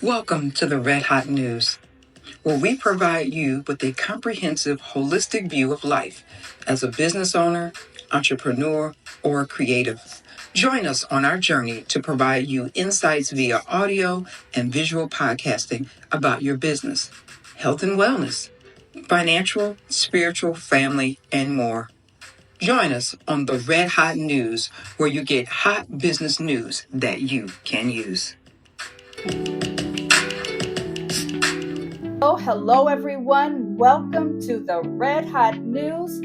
Welcome to the Red Hot News, where we provide you with a comprehensive, holistic view of life as a business owner, entrepreneur, or creative. Join us on our journey to provide you insights via audio and visual podcasting about your business, health and wellness, financial, spiritual, family, and more. Join us on the Red Hot News, where you get hot business news that you can use. Hello, everyone. Welcome to the Red Hot News.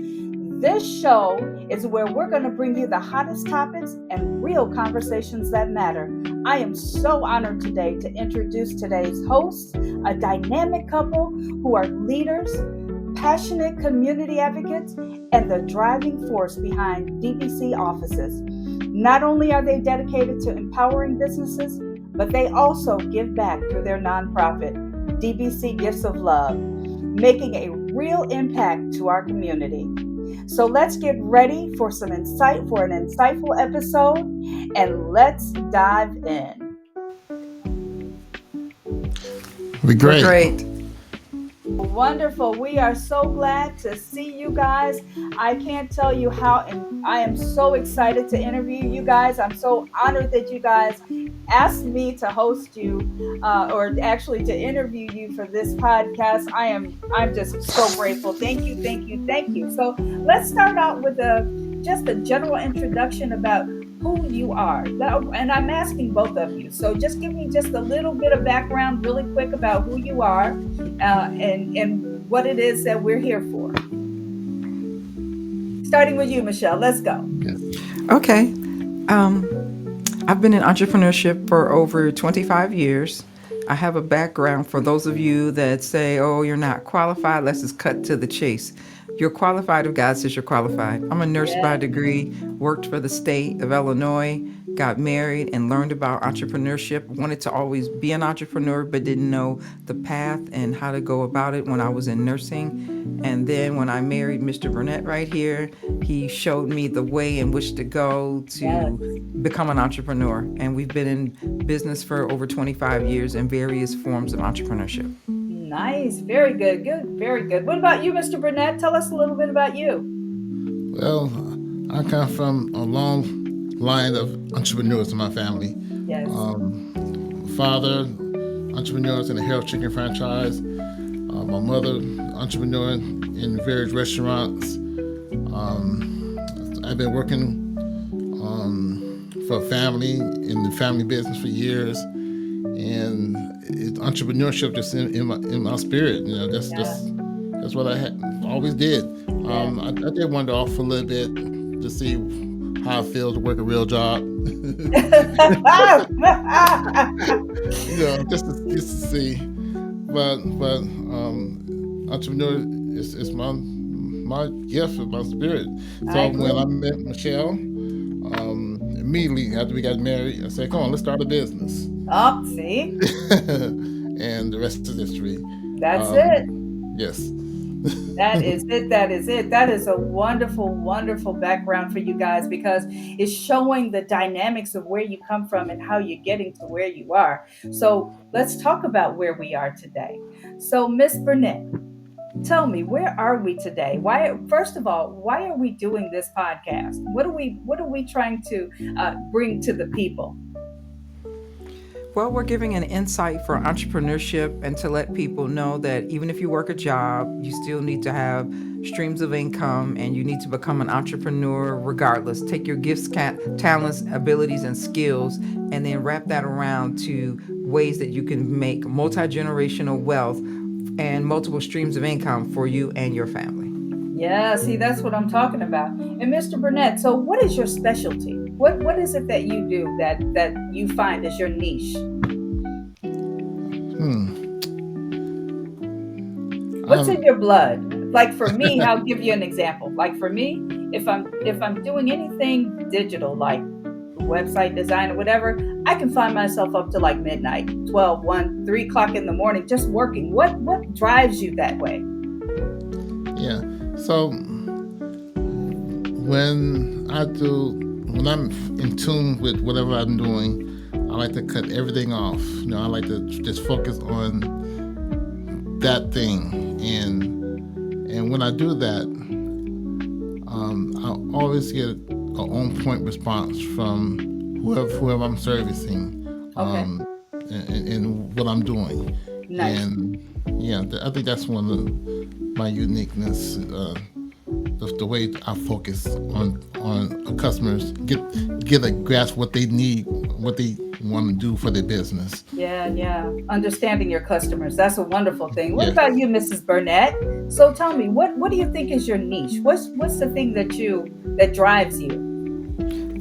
This show is where we're going to bring you the hottest topics and real conversations that matter. I am so honored today to introduce today's hosts, a dynamic couple who are leaders, passionate community advocates, and the driving force behind DBC Offices. Not only are they dedicated to empowering businesses, but they also give back through their nonprofit, DBC Gifts of Love, making a real impact to our community. So let's get ready for an insightful episode, and let's dive in. We're great. Wonderful. We are so glad to see you guys. I can't tell you how, and I am so excited to interview you guys. I'm so honored that you guys asked me to host you, or actually to interview you for this podcast. I'm just so grateful. Thank you. So let's start out with just a general introduction about who you are. And I'm asking both of you. So just give me just a little bit of background really quick about who you are and what it is that we're here for. Starting with you, Michelle. Let's go. Okay. I've been in entrepreneurship for over 25 years. I have a background for those of you that say, oh, you're not qualified. Let's just cut to the chase. You're qualified if God says you're qualified. I'm a nurse by degree, worked for the state of Illinois, got married and learned about entrepreneurship. Wanted to always be an entrepreneur, but didn't know the path and how to go about it when I was in nursing. And then when I married Mr. Burnett right here, he showed me the way in which to go to become an entrepreneur. And we've been in business for over 25 years in various forms of entrepreneurship. Nice. Very good. Very good. What about you, Mr. Burnett? Tell us a little bit about you. Well, I come from a long line of entrepreneurs in my family. Yes. Father, entrepreneurs in the Harold Chicken franchise. My mother, entrepreneur in various restaurants. I've been working for a family in the family business for years, and it's entrepreneurship just in my spirit. You know, that's what I always did. I did wander off for a little bit to see how it feels to work a real job. Just to see. But entrepreneur is my gift, my spirit. So when I met Michelle, immediately after we got married, I said, "Come on, let's start a business." Oh, see? And the rest is history. That's it. Yes. That is it. That is a wonderful, wonderful background for you guys, because it's showing the dynamics of where you come from and how you're getting to where you are. So let's talk about where we are today. So Miss Burnett, tell me, where are we today? First of all, why are we doing this podcast? What are we trying to bring to the people? Well, we're giving an insight for entrepreneurship and to let people know that even if you work a job, you still need to have streams of income and you need to become an entrepreneur regardless. Take your gifts, talents, abilities, and skills, and then wrap that around to ways that you can make multi-generational wealth and multiple streams of income for you and your family. Yeah, see, that's what I'm talking about. And Mr. Burnett, so what is your specialty? What is it that you do that you find is your niche? What's in your blood? Like for me, I'll give you an example. Like for me, if I'm doing anything digital, like website design or whatever, I can find myself up to like midnight, 12, 1, 3 o'clock in the morning, just working. What drives you that way? Yeah. So when I'm in tune with whatever I'm doing, I like to cut everything off. I like to just focus on that thing, and when I do that, I always get an on-point response from whoever I'm servicing, Okay. and what I'm doing. Nice. And yeah, I think that's one of my uniqueness. The way I focus on customers, get a grasp what they need, what they want to do for their business. Yeah. Understanding your customers. That's a wonderful thing. What Yes. about you, Mrs. Burnett? So tell me, what do you think is your niche? What's the thing that drives you?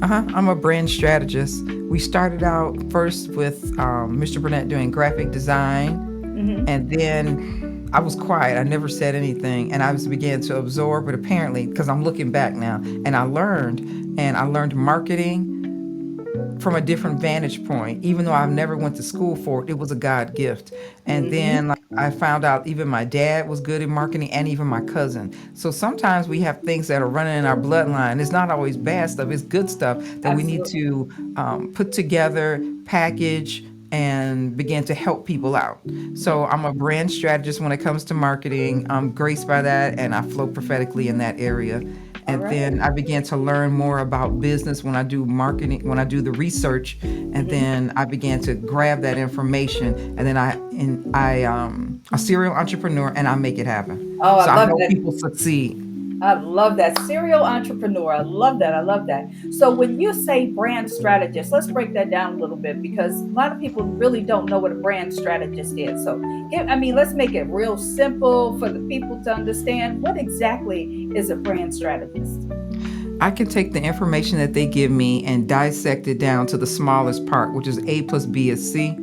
I'm a brand strategist. We started out first with Mr. Burnett doing graphic design, Mm-hmm. and then I was quiet. I never said anything, and I just began to absorb. But apparently, because I'm looking back now, and I learned marketing from a different vantage point. Even though I've never went to school for it, it was a God gift. And Mm-hmm. then like, I found out even my dad was good at marketing, and even my cousin. So sometimes we have things that are running in our bloodline. It's not always bad stuff; it's good stuff that we need Absolutely. to put together, package, and begin to help people out. So I'm a brand strategist when it comes to marketing. I'm graced by that, and I flow prophetically in that area. All And right. then I began to learn more about business when I do marketing, when I do the research, and Mm-hmm. then I began to grab that information, and then I a serial entrepreneur, and I make it happen. Oh, I So I love help that. people succeed. I love that. Serial entrepreneur. I love that. I love that. So when you say brand strategist, let's break that down a little bit because a lot of people really don't know what a brand strategist is. So let's make it real simple for the people to understand. What exactly is a brand strategist? I can take the information that they give me and dissect it down to the smallest part, which is A plus B is C.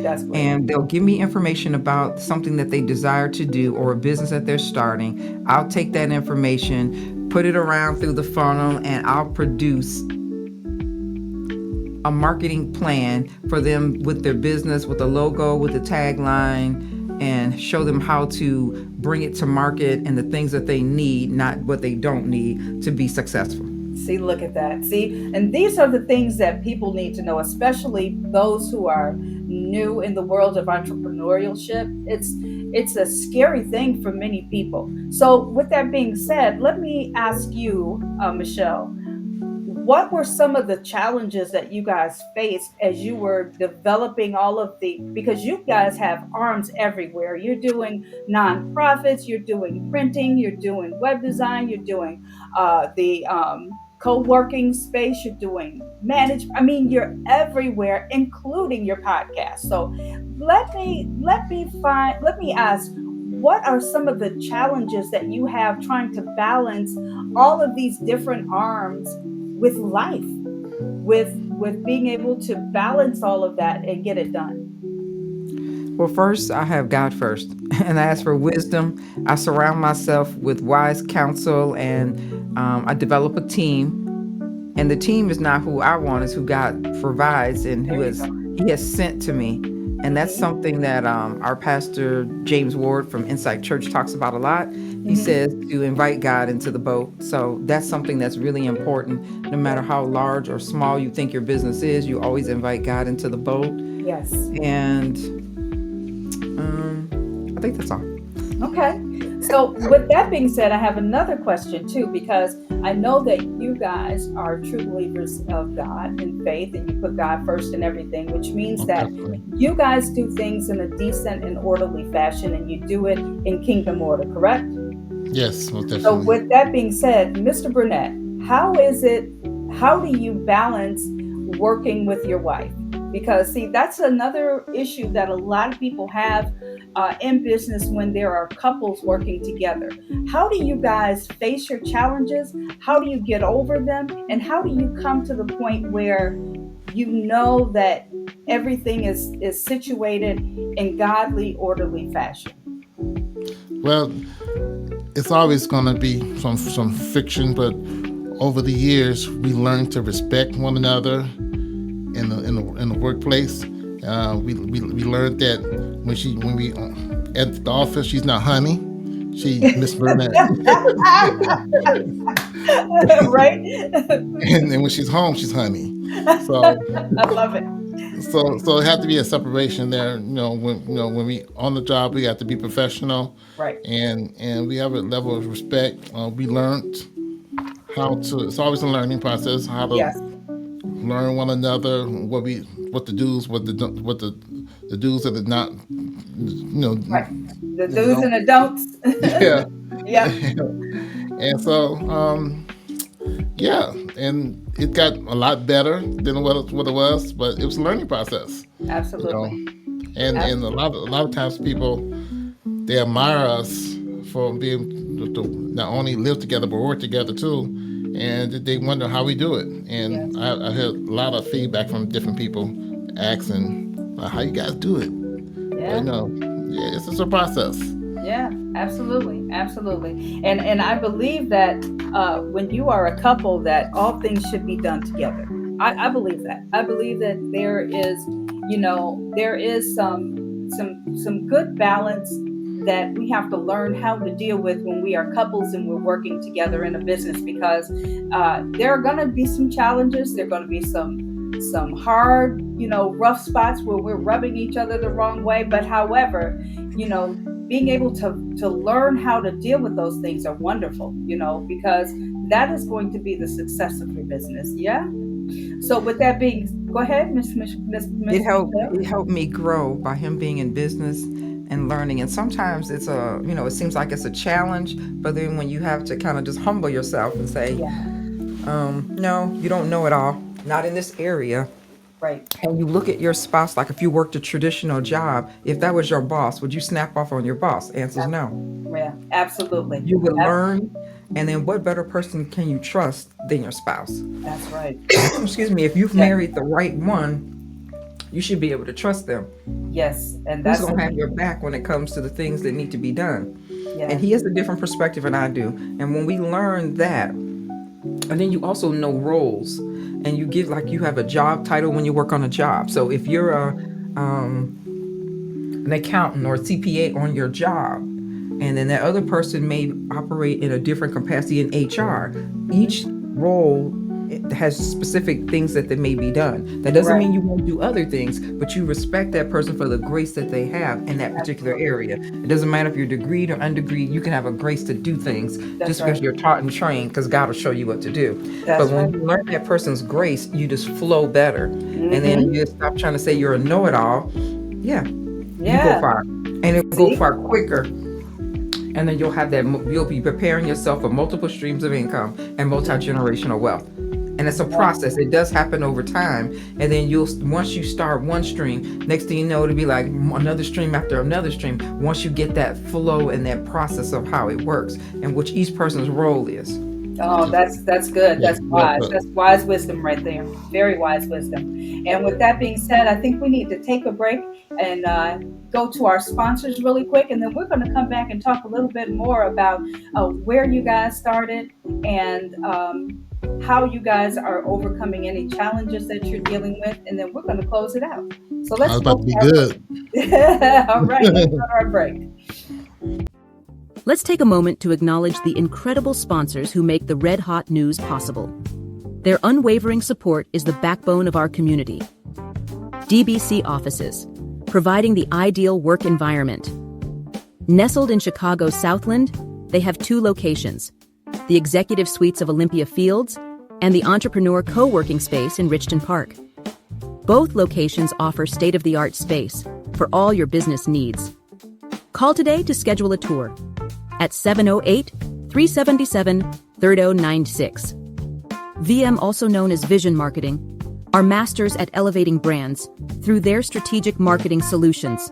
That's great. And they'll give me information about something that they desire to do or a business that they're starting. I'll take that information, put it around through the funnel, and I'll produce a marketing plan for them with their business, with a logo, with a tagline, and show them how to bring it to market and the things that they need, not what they don't need to be successful. See, look at that. See, and these are the things that people need to know, especially those who are new in the world of entrepreneurship. It's a scary thing for many people. So, with that being said, let me ask you, Michelle, what were some of the challenges that you guys faced as you were developing all of because you guys have arms everywhere. You're doing nonprofits, you're doing printing, you're doing web design, you're doing the co-working space, you're doing management. You're everywhere, including your podcast. So let me ask, what are some of the challenges that you have trying to balance all of these different arms with life, with being able to balance all of that and get it done? Well, first, I have God first, and I ask for wisdom. I surround myself with wise counsel, and I develop a team. And the team is not who I want; it's who God provides and There who you has go. He has sent to me. And that's Hmm. something that our pastor James Ward from Insight Church talks about a lot. He Hmm. says to invite God into the boat. So that's something that's really important. No matter Yeah. how large or small you think your business is, you always invite God into the boat. Yes. And I think that's all. Okay. So, with that being said, I have another question too, because I know that you guys are true believers of God and faith, and you put God first in everything, which means Most that definitely. you guys do things in a decent and orderly fashion, and you do it in kingdom order, correct? Yes, most So, definitely. with that being said, Mr. Burnett, how do you balance working with your wife? Because, see, that's another issue that a lot of people have in business when there are couples working together. How do you guys face your challenges? How do you get over them? And how do you come to the point where you know that everything is situated in godly, orderly fashion? Well, it's always going to be some friction, but over the years, we learned to respect one another in the workplace. We learned that when we at the office, she's not honey, she's Miss Burnett, Right? and when she's home, she's honey. So I love it. So it had to be a separation there. When we on the job, we have to be professional, Right. and we have a level of respect. We learned how to. It's always a learning process. How to Yes. learn one another. What the do's, what the do's that are not. Right. The do's Don't. and the don'ts. Yeah. Yeah. And so, yeah, and it got a lot better than what it was, but it was a learning process, you know. Absolutely. And a lot of times people, they admire us for being to not only live together but work together too, and they wonder how we do it. And Yes. I heard a lot of feedback from different people asking how you guys do it. But Yeah. yeah, it's just a process. Yeah, absolutely, absolutely, and I believe that when you are a couple, that all things should be done together. I believe that. I believe that there is some good balance that we have to learn how to deal with when we are couples and we're working together in a business, because there are going to be some challenges. There are going to be some hard, rough spots where we're rubbing each other the wrong way. But however, being able to learn how to deal with those things are wonderful, because that is going to be the success of your business. Yeah. So with that being, go ahead, Miss It helped me grow by him being in business and learning. And sometimes it seems like it's a challenge, but then when you have to kind of just humble yourself and say, Yeah. no, you don't know it all, not in this area. Right. And you look at your spouse, like if you worked a traditional job, if that was your boss, would you snap off on your boss? Answer's no. Yeah. Absolutely. You would learn, and then what better person can you trust than your spouse? That's right. Excuse me, if you've Yeah. married the right one, you should be able to trust them. Yes, and Who's that's going to have your back when it comes to the things that need to be done? yeah. And he has a different perspective than I do. And when we learn that, and then you also know roles, and you get like you have a job title when you work on a job. So if you're an accountant or a CPA on your job, and then that other person may operate in a different capacity in HR, each role has specific things that may be done. That doesn't Right. mean you won't do other things, but you respect that person for the grace that they have in that particular area. It doesn't matter if you're degreed or undegreed, you can have a grace to do things just because right. you're taught and trained, because God will show you what to do. That's But when right. you learn that person's grace, you just flow better. And then you stop trying to say you're a know-it-all. Yeah, you go Yeah. far. And it'll go far quicker. And then you'll be preparing yourself for multiple streams of income and multi-generational wealth. And it's a process. It does happen over time. And then once you start one stream, next thing you know, it'll be like another stream after another stream. Once you get that flow and that process of how it works and which each person's role is. Oh, that's good. Yeah, That's wise. well, That's wise wisdom right there. Very wise wisdom. And with that being said, I think we need to take a break and go to our sponsors really quick, and then we're going to come back and talk a little bit more about where you guys started and how you guys are overcoming any challenges that you're dealing with, and then we're going to close it out. So I let's was go about to be to our good. break. All right, let's go to our break. Let's take a moment to acknowledge the incredible sponsors who make the Red Hot News possible. Their unwavering support is the backbone of our community. DBC Offices, providing the ideal work environment. Nestled in Chicago's Southland, they have 2 locations, the executive suites of Olympia Fields and the entrepreneur co-working space in Richton Park. Both locations offer state-of-the-art space for all your business needs. Call today to schedule a tour at 708-377-3096. VM, also known as Vision Marketing, are masters at elevating brands through their strategic marketing solutions.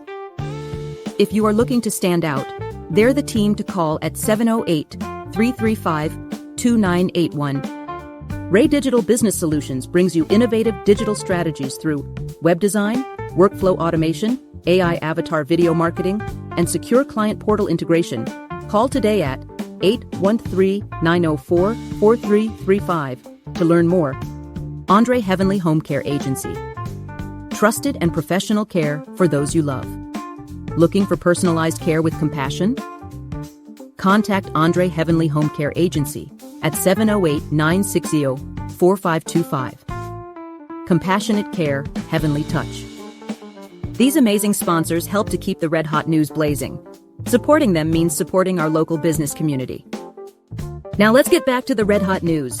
If you are looking to stand out, they're the team to call at 708-335-2981. Ray Digital Business Solutions brings you innovative digital strategies through web design, workflow automation, AI avatar video marketing, and secure client portal integration. Call today at 813-904-4335 to learn more. Andre Heavenly Home Care Agency. Trusted and professional care for those you love. Looking for personalized care with compassion? Contact Andre Heavenly Home Care Agency at 708-960-4525. compassionate care, heavenly touch. These amazing sponsors help to keep the Red Hot News blazing. Supporting them means supporting our local business community. Now let's get back to the Red Hot News.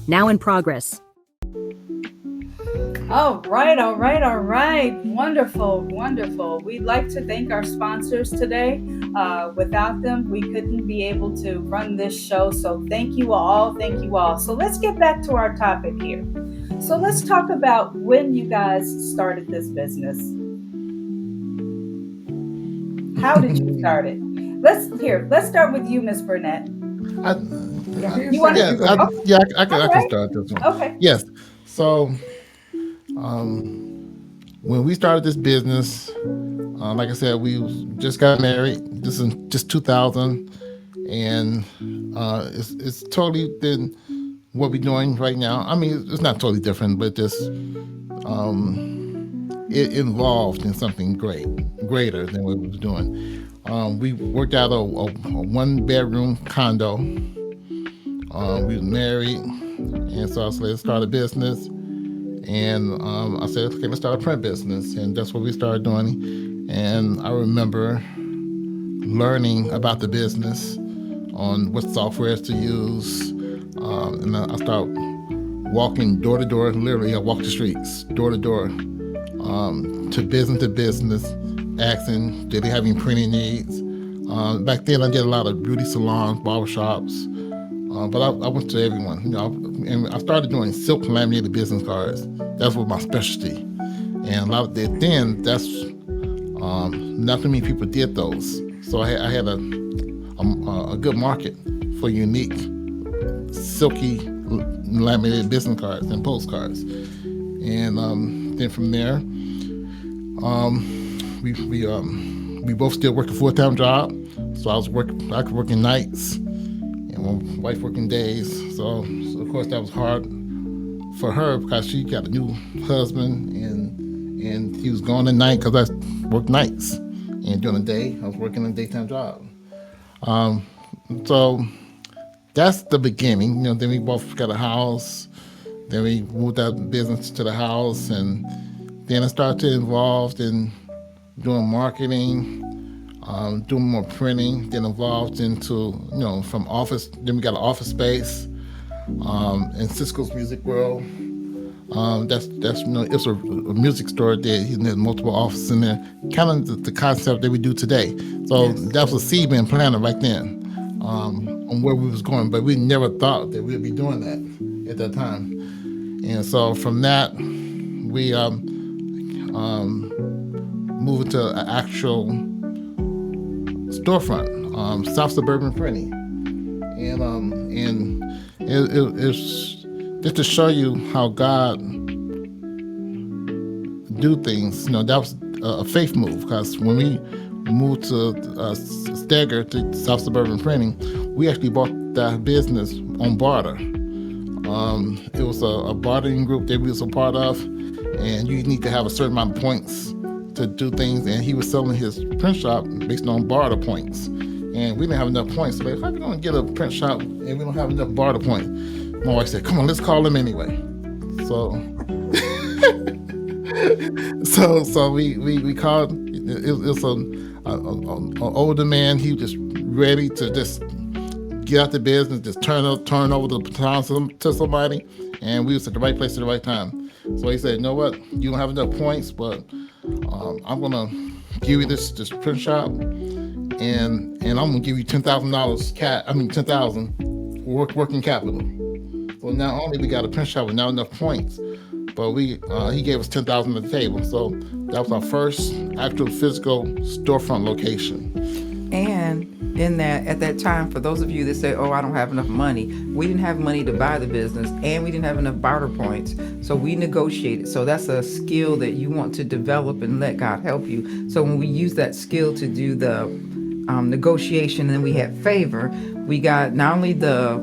Now in progress. All right. Wonderful. We'd like to thank our sponsors today. Without them, we couldn't be able to run this show. So thank you all. So let's get back to our topic here. So let's talk about when you guys started this business. How did you start it? Let's start with you, Ms. Burnett. I can start this one. Okay. Yes. So, when we started this business, like I said, we just got married. This is just 2000, and it's totally been what we're doing right now. I mean, it's not totally different, but just it involved in something greater than what we were doing. We worked out a one-bedroom condo. We were married, and so I said, let's start a business. And I said, okay, let's start a print business. And that's what we started doing. And I remember learning about the business on what softwares to use. And I started walking door to door. Literally, I walked the streets, door to door, to business, asking, did they have any printing needs? Back then, I did a lot of beauty salons, barbershops. But I went to everyone, and I started doing silk laminated business cards. That was my specialty. And a lot of that's not too many people did those. So I had a good market for unique, silky laminated business cards and postcards. And then from there, we both still work a full-time job. So I was working nights, and my wife working days. So of course that was hard for her because she got a new husband, and he was going at night because I worked nights, and during the day I was working a daytime job. So that's the beginning. Then we both got a house. Then we moved out business to the house, and then I started to involved in doing marketing, doing more printing, then evolved into, from office. Then we got an office space in Cisco's Music World. It's a music store there. There's multiple offices in there. Kind of the concept that we do today. So yes. That was a seed being planted right then on where we was going, but we never thought that we'd be doing that at that time. And so from that, we moved into an actual storefront, South Suburban Printing, and it's just to show you how God do things. That was a faith move, because when we moved to Steger to South Suburban Printing, we actually bought that business on barter. It was a bartering group that we was a part of, and you need to have a certain amount of points to do things, and he was selling his print shop based on barter points, and we didn't have enough points. So like, how are we going to get a print shop and we don't have enough barter points? My wife said, come on, let's call him anyway. So we called. It was an older man. He was just ready to just get out the business, just turn over the baton to somebody, and we was at the right place at the right time. So he said, you know what, you don't have enough points, but I'm gonna give you this print shop, and I'm gonna give you $10,000 $10,000 working capital. So not only we got a print shop with not enough points, but he gave us $10,000 at the table. So that was our first actual physical storefront location. And at that time, for those of you that say, oh, I don't have enough money, we didn't have money to buy the business, and we didn't have enough barter points. So we negotiated. So that's a skill that you want to develop and let God help you. So when we use that skill to do the negotiation, and we had favor, we got not only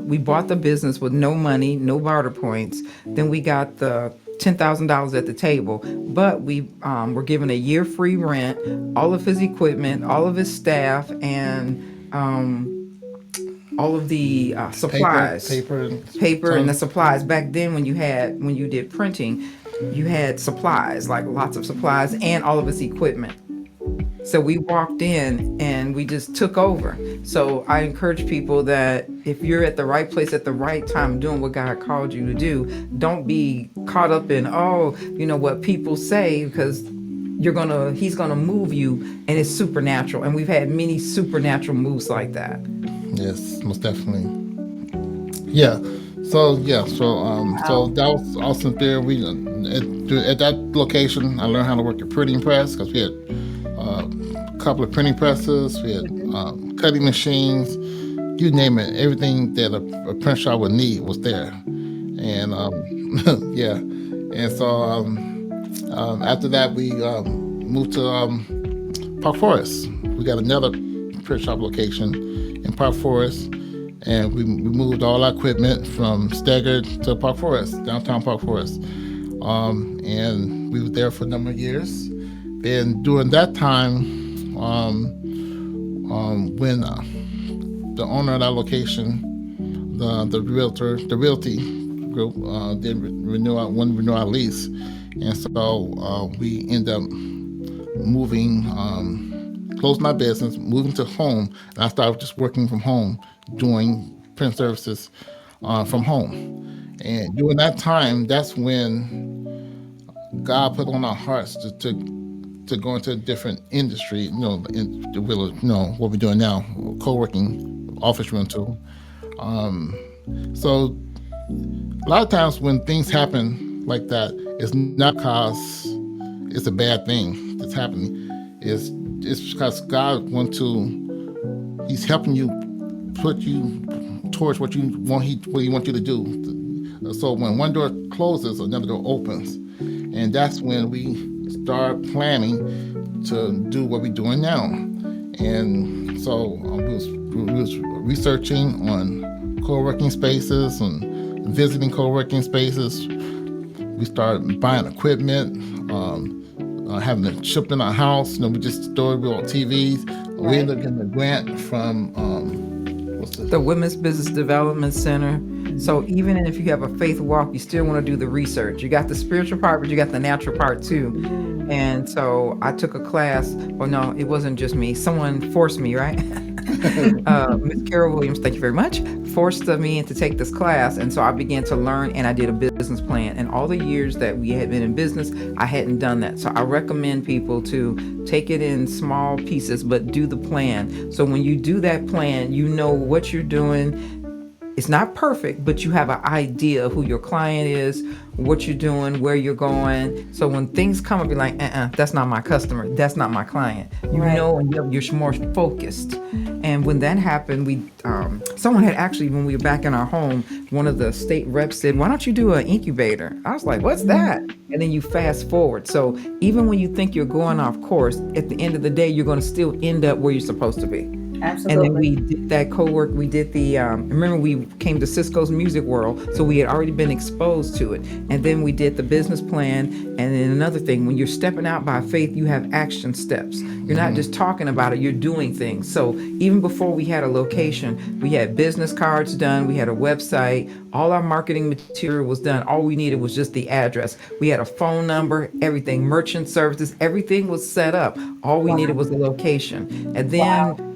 we bought the business with no money, no barter points, then we got the $10,000 at the table, but we were given a year free rent, all of his equipment, all of his staff, and all of the supplies, paper and the supplies. Back then, when you did printing, you had supplies, like lots of supplies and all of its equipment. So we walked in and we just took over. So I encourage people that if you're at the right place at the right time doing what God called you to do, don't be caught up in, what people say, because he's gonna move you, and it's supernatural. And we've had many supernatural moves like that. Yes, most definitely. Yeah. So that was awesome there. We at that location, I learned how to work a printing press, because we had a couple of printing presses, we had cutting machines, you name it. Everything that a print shop would need was there. And yeah. And so after that, we moved to Park Forest. We got another print shop location in Park Forest. And we moved all our equipment from Steggert to Park Forest, downtown Park Forest. And we were there for a number of years. Then during that time, when the owner of that location, the realty group, didn't renew our lease. And so we ended up moving, closed my business, moving to home, and I started just working from home, doing print services from home. And during that time, that's when God put on our hearts to go into a different industry, what we're doing now, co-working, office rental. So a lot of times when things happen like that, it's not because it's a bad thing that's happening. It's because God He's helping you, put you towards what He want you to do. So when one door closes, another door opens. And that's when we start planning to do what we're doing now. And so we was researching on co-working spaces and visiting co-working spaces. We started buying equipment, having it shipped in our house. We just stored it on TVs. Right. We ended up getting a grant from the Women's Business Development Center. So even if you have a faith walk, you still want to do the research. You got the spiritual part, but you got the natural part too. And so I took a class. Well, no, it wasn't just me. Someone forced me, right? Ms. Carol Williams, thank you very much, forced me to take this class. And so I began to learn, and I did a business plan. And all the years that we had been in business, I hadn't done that. So I recommend people to take it in small pieces, but do the plan. So when you do that plan, you know what you're doing. It's not perfect, but you have an idea of who your client is, what you're doing, where you're going. So when things come up, you're like, that's not my customer. That's not my client. You know, and you're more focused. And when that happened, someone had actually, when we were back in our home, one of the state reps said, why don't you do an incubator? I was like, what's that? And then you fast forward. So even when you think you're going off course, at the end of the day, you're going to still end up where you're supposed to be. Absolutely. And then we did that co-work. We did the, remember we came to Cisco's Music World, so we had already been exposed to it. And then we did the business plan. And then another thing, when you're stepping out by faith, you have action steps. You're not just talking about it, you're doing things. So even before we had a location, we had business cards done, we had a website, all our marketing material was done. All we needed was just the address. We had a phone number, everything, merchant services, everything was set up. All we needed was the location. And then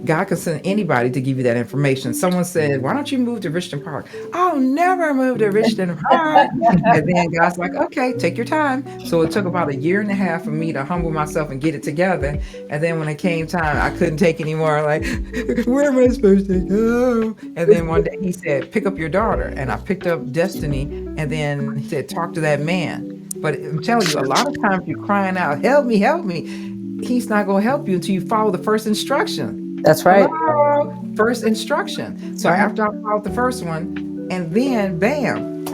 God can send anybody to give you that information. Someone said, why don't you move to Richmond Park? I'll never move to Richmond Park. And then God's like, okay, take your time. So it took about 1.5 years for me to humble myself and get it together. And then when it came time, I couldn't take anymore. Like, where am I supposed to go? And then one day he said, pick up your daughter. And I picked up Destiny. And then he said, talk to that man. But I'm telling you, a lot of times you're crying out, help me, help me. He's not going to help you until you follow the first instruction. That's right. Hello? First instruction. So after I followed the first one, and then bam,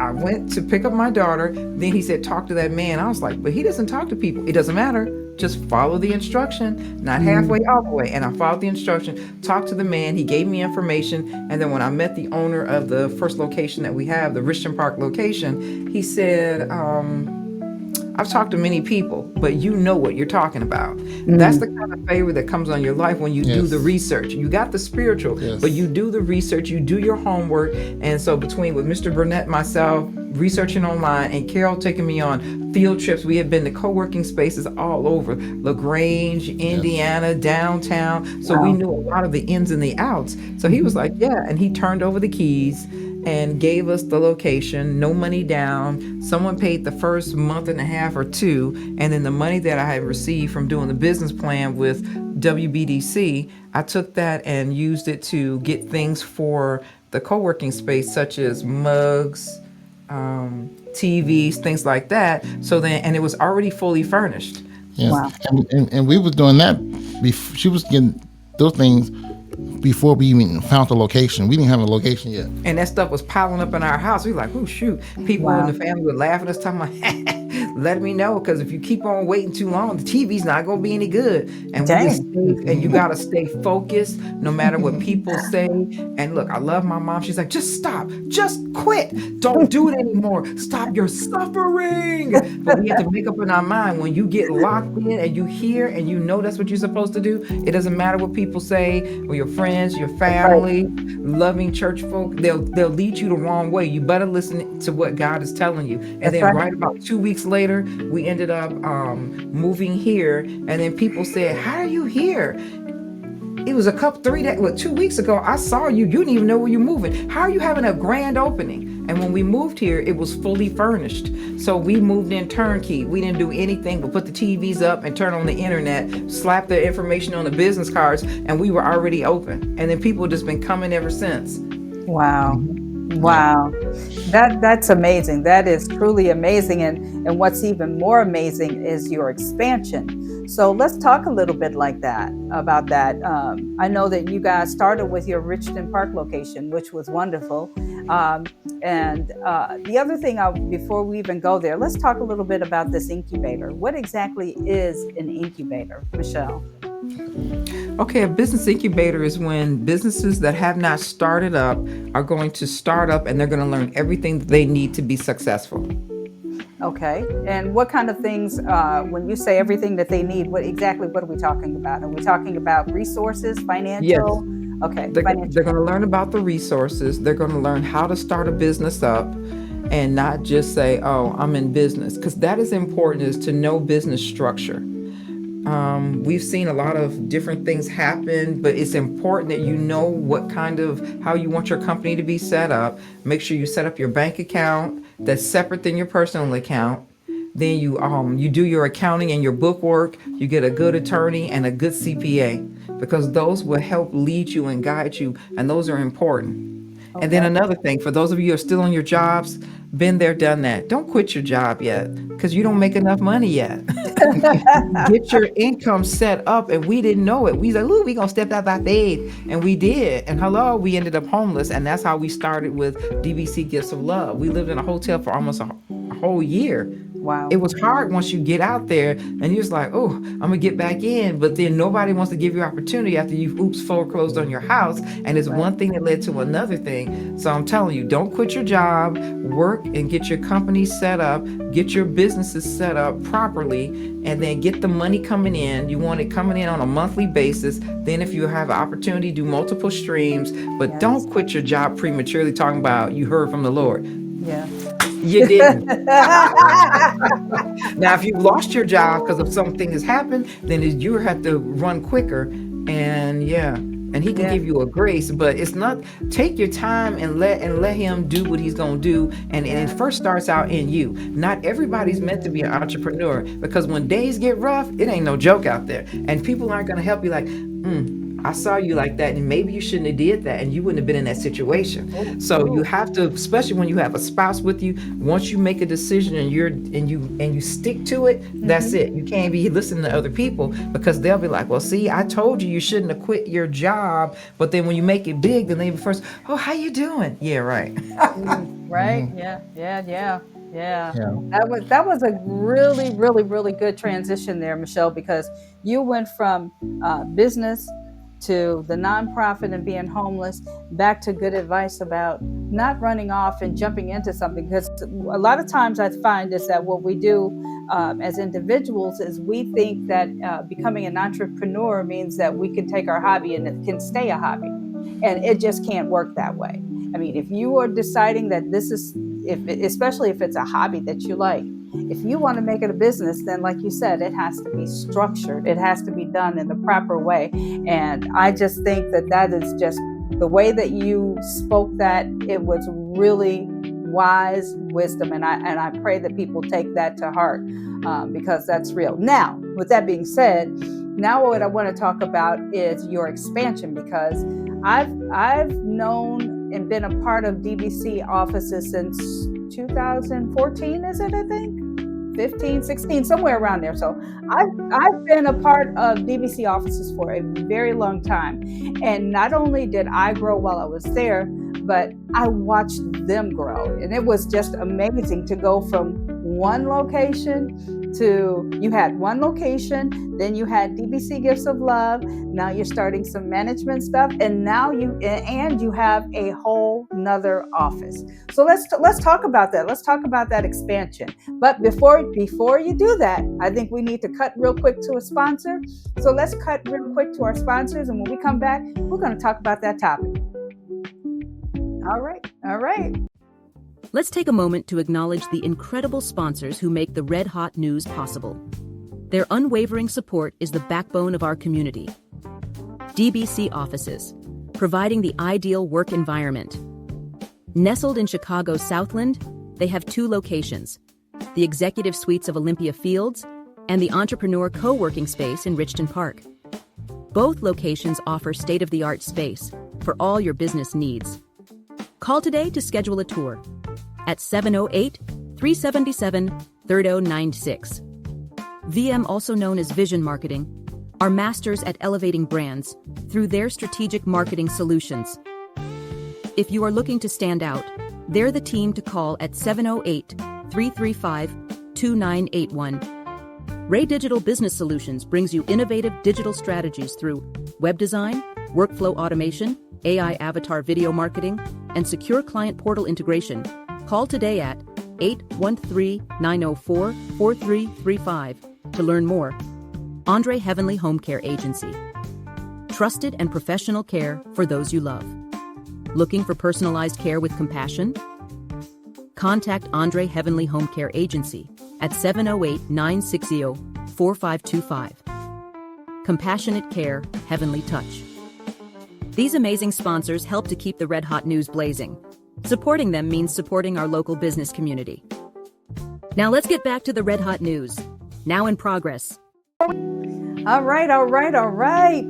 I went to pick up my daughter. Then he said, talk to that man. I was like, but he doesn't talk to people. It doesn't matter. Just follow the instruction, not halfway, all the way. And I followed the instruction, talked to the man. He gave me information. And then when I met the owner of the first location that we have, the Richmond Park location, he said, I've talked to many people, but you know what you're talking about. That's the kind of favor that comes on your life when you do the research. You got the spiritual, but you do the research, you do your homework. And so with Mr. Burnett, myself, researching online, and Carol taking me on field trips. We had been to co-working spaces all over LaGrange, Indiana, downtown. So we Wow. knew a lot of the ins and the outs. So he was like, yeah. And he turned over the keys and gave us the location, no money down. Someone paid the first month and a half or two. And then the money that I had received from doing the business plan with WBDC, I took that and used it to get things for the co-working space, such as mugs, TVs, things like that. So then, and it was already fully furnished. Yes. Wow. And we was doing that before she was getting those things before we even found the location. We didn't have a location yet. And that stuff was piling up in our house. We were like, oh, shoot. People Wow. in the family were laughing at us, talking about, let me know, because if you keep on waiting too long, the TV's not going to be any good. And we just stayed, and you got to stay focused no matter what people say. And look, I love my mom. She's like, just stop. Just quit. Don't do it anymore. Stop your suffering. But we have to make up in our mind, when you get locked in and you hear and you know that's what you're supposed to do, it doesn't matter what people say or your friends, your family, loving church folk, they'll lead you the wrong way. You better listen to what God is telling you. And That's then right. right about 2 weeks later, we ended up moving here. And then people said, how are you here? It was 2 weeks ago, I saw you. You didn't even know where you're moving. How are you having a grand opening? And when we moved here, it was fully furnished. So we moved in turnkey. We didn't do anything but put the TVs up and turn on the internet, slap the information on the business cards, and we were already open. And then people have just been coming ever since. Wow. Wow. That's amazing. That is truly amazing. And what's even more amazing is your expansion. So let's talk a little bit about that. I know that you guys started with your Richmond Park location, which was wonderful. And the other thing, before we even go there, let's talk a little bit about this incubator. What exactly is an incubator, Michelle? Okay, a business incubator is when businesses that have not started up are going to start up, and they're going to learn everything that they need to be successful. Okay. And what kind of things, when you say everything that they need, what are we talking about? Are we talking about resources, financial? Yes. Okay. They're going to learn about the resources. They're going to learn how to start a business up and not just say, oh, I'm in business, because that is important, is to know business structure. We've seen a lot of different things happen, but it's important that you know how you want your company to be set up. Make sure you set up your bank account that's separate than your personal account. Then you do your accounting and your bookwork. You get a good attorney and a good CPA, because those will help lead you and guide you, and those are important. And then another thing, for those of you who are still on your jobs, been there, done that. Don't quit your job yet, because you don't make enough money yet. Get your income set up, and we didn't know it. We said, "Ooh, we gonna step out by faith," and we did. And hello, we ended up homeless, and that's how we started with DBC Gifts of Love. We lived in a hotel for almost a whole year. Wow. It was hard once you get out there, and you're just like, oh, I'm gonna get back in. But then nobody wants to give you opportunity after you've foreclosed on your house. And it's one thing that led to another thing. So I'm telling you, don't quit your job, work and get your company set up, get your businesses set up properly, and then get the money coming in. You want it coming in on a monthly basis. Then if you have an opportunity, do multiple streams, but don't quit your job prematurely talking about you heard from the Lord. Yeah. You didn't. Now, if you lost your job because of something has happened, then you have to run quicker. And he can give you a grace, but it's not. Take your time and let him do what he's gonna do. And it first starts out in you. Not everybody's meant to be an entrepreneur, because when days get rough, it ain't no joke out there, and people aren't gonna help you. Like, I saw you like that, and maybe you shouldn't have did that, and you wouldn't have been in that situation. So you have to, especially when you have a spouse with you, once you make a decision and you stick to it, that's it. You can't be listening to other people, because they'll be like, well, see, I told you shouldn't have quit your job. But then when you make it big, then they be first, oh, how you doing? Yeah, right. Right. Yeah. That was a really, really, really good transition there, Michelle, because you went from business to the nonprofit and being homeless, back to good advice about not running off and jumping into something. Because a lot of times I find is that what we do as individuals is we think that becoming an entrepreneur means that we can take our hobby and it can stay a hobby. And it just can't work that way. I mean, if you are deciding that this is especially if it's a hobby that you like. If you want to make it a business, then like you said, it has to be structured. It has to be done in the proper way. And I just think that is just the way that you spoke that. It was really wise wisdom, and I pray that people take that to heart, because that's real. Now, with that being said, now what I want to talk about is your expansion, because I've known and been a part of DBC Offices since 2014, is it, I think? 15, 16, somewhere around there. So I've been a part of DBC Offices for a very long time. And not only did I grow while I was there, but I watched them grow. And it was just amazing to go from one location to, you had one location, then you had DBC Gifts of Love, now you're starting some management stuff, and now you have a whole nother office. So let's talk about that. Let's talk about that expansion. But before you do that, I think we need to cut real quick to a sponsor. So let's cut real quick to our sponsors, and when we come back, we're going to talk about that topic. All right. Let's take a moment to acknowledge the incredible sponsors who make the Red Hot News possible. Their unwavering support is the backbone of our community. DBC Offices, providing the ideal work environment. Nestled in Chicago's Southland, they have 2 locations, the executive suites of Olympia Fields and the entrepreneur co-working space in Richton Park. Both locations offer state-of-the-art space for all your business needs. Call today to schedule a tour at 708-377-3096. VM, also known as Vision Marketing, are masters at elevating brands through their strategic marketing solutions. If you are looking to stand out, they're the team to call at 708-335-2981. Ray Digital Business Solutions brings you innovative digital strategies through web design, workflow automation, AI avatar video marketing, and secure client portal integration. Call today at 813-904-4335 to learn more. Andre Heavenly Home Care Agency. Trusted and professional care for those you love. Looking for personalized care with compassion? Contact Andre Heavenly Home Care Agency at 708-960-4525. Compassionate care, heavenly touch. These amazing sponsors help to keep the Red Hot News blazing. Supporting them means supporting our local business community. Now let's get back to the Red Hot News. Now in progress. All right.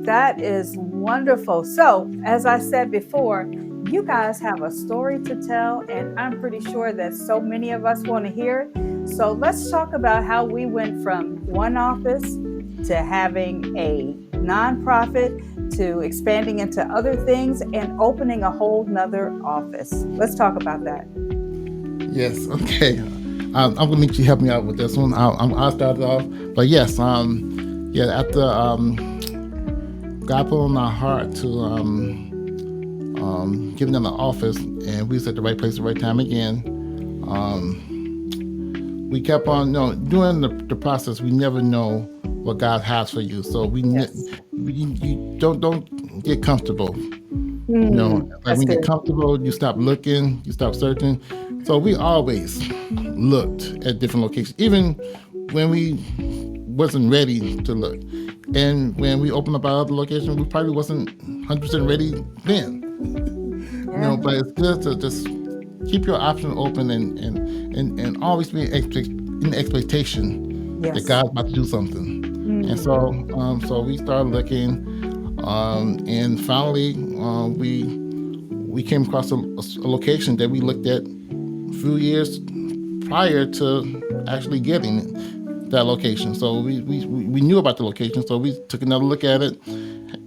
That is wonderful. So, as I said before, you guys have a story to tell, and I'm pretty sure that so many of us want to hear it. So let's talk about how we went from one office to having a nonprofit to expanding into other things and opening a whole nother office. Let's talk about that. Yes. Okay. I'm gonna need you to help me out with this one. I'll start it off. But yes. After God put on our heart to give them an office, and we was at the right place at the right time again. We kept on, during the process, we never know what God has for you. So you don't get comfortable. When you get comfortable, you stop looking, you stop searching. So we always looked at different locations, even when we wasn't ready to look. And when we opened up our other location, we probably wasn't 100% ready then. But it's good to just keep your option open and always be in expectation that God's about to do something. And so we started looking, and finally we came across a location that we looked at a few years prior to actually getting that location. So we knew about the location, so we took another look at it,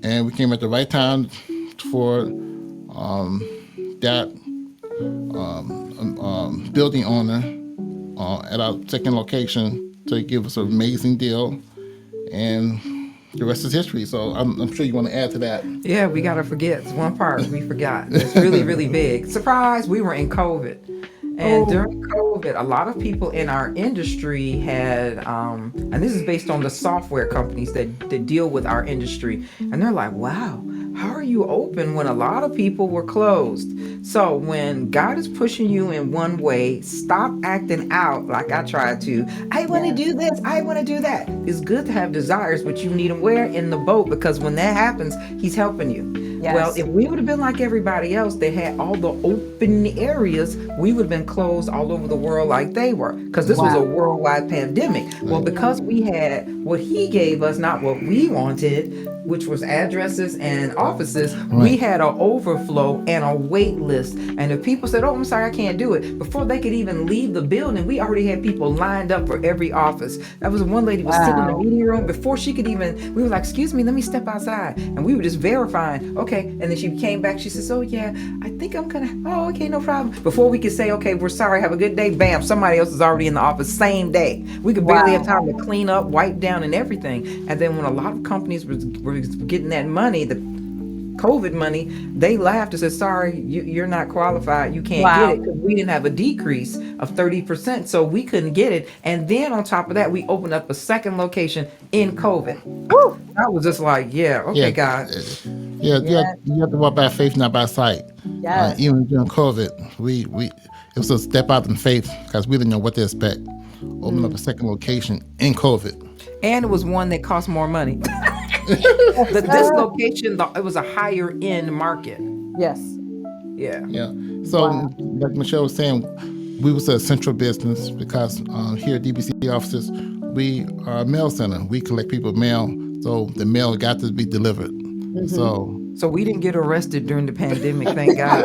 and we came at the right time for that building owner at our second location to give us an amazing deal, and the rest is history. So I'm sure you want to add to that. Yeah, we gotta forget one part we forgot. It's really, really big. Surprise, we were in COVID. And during COVID, a lot of people in our industry had, and this is based on the software companies that deal with our industry, and they're like, wow, how are you open when a lot of people were closed? So when God is pushing you in one way, stop acting out like I tried to. I want to do this. I want to do that. It's good to have desires, but you need them where? In the boat, because when that happens, he's helping you. Yes. Well, if we would have been like everybody else, they had all the open areas, we would have been closed all over the world like they were, because this was a worldwide pandemic. Well, because we had what he gave us, not what we wanted, which was addresses and offices, we had an overflow and a wait list. And if people said, oh, I'm sorry, I can't do it, before they could even leave the building, we already had people lined up for every office. That was one lady was sitting in the meeting room before she could even, we were like, excuse me, let me step outside. And we were just verifying, okay. And then she came back, she says, oh yeah, I think I'm gonna, oh, okay, no problem. Before we could say, okay, we're sorry, have a good day, bam, somebody else is already in the office same day. We could barely have time to clean up, wipe down and everything. And then when a lot of companies were getting that money, the COVID money, they laughed and said, sorry, you're not qualified. You can't get it, because we didn't have a decrease of 30%. So we couldn't get it. And then on top of that, we opened up a second location in COVID. Woo! I was just like, yeah, okay, God. You have to walk by faith, not by sight. Yes. Even during COVID, it was a step out in faith, because we didn't know what to expect. Open up a second location in COVID. And it was one that cost more money. This location, it was a higher end market. Yes. Yeah. Yeah. So, like Michelle was saying, we was a central business, because here at DBC Offices, we are a mail center. We collect people's mail, so the mail got to be delivered. So we didn't get arrested during the pandemic, thank God.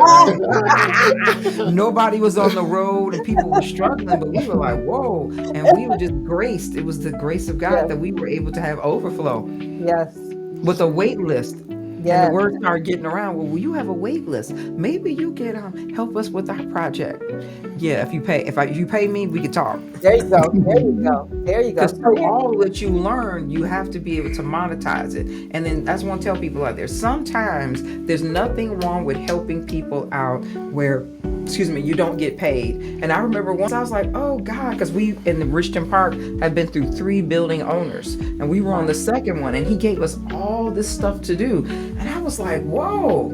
Nobody was on the road and people were struggling, but we were like, whoa. And we were just graced. It was the grace of God that we were able to have overflow. Yes. With a wait list. Yes. And the word started getting around, well, you have a wait list. Maybe you can help us with our project. Yeah, if you pay me, we can talk. There you go. There you go. There you go. Because through all that you learn, you have to be able to monetize it. And then that's what I tell people out there. Sometimes there's nothing wrong with helping people out where, you don't get paid. And I remember once I was like, oh God, because we in the Richton Park had been through 3 building owners, and we were on the second one, and he gave us all this stuff to do. And I was like, whoa,